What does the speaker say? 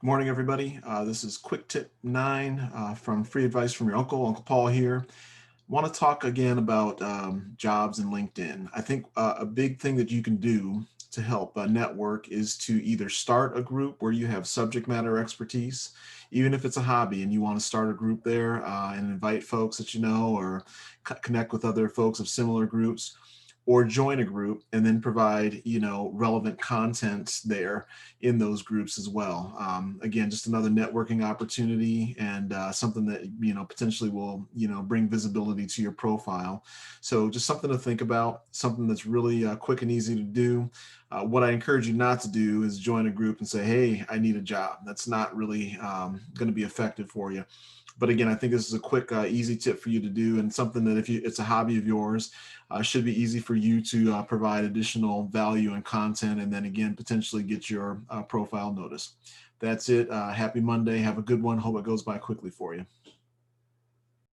Good morning, everybody. This is quick tip 9 from Free Advice from Your Uncle Paul here. Want to talk again about jobs and LinkedIn. I think a big thing that you can do to help network is to either start a group where you have subject matter expertise, even if it's a hobby and you want to start a group there and invite folks that you know or connect with other folks of similar groups, or join a group and then provide relevant content there in those groups as well. Again, just another networking opportunity and something that potentially will bring visibility to your profile. So just something to think about, something that's really quick and easy to do. What I encourage you not to do is join a group and say, hey, I need a job. That's not really going to be effective for you. But again, I think this is a quick, easy tip for you to do, and something that if it's a hobby of yours, should be easy for you to provide additional value and content, and then again, potentially get your profile noticed. That's it. Happy Monday. Have a good one. Hope it goes by quickly for you.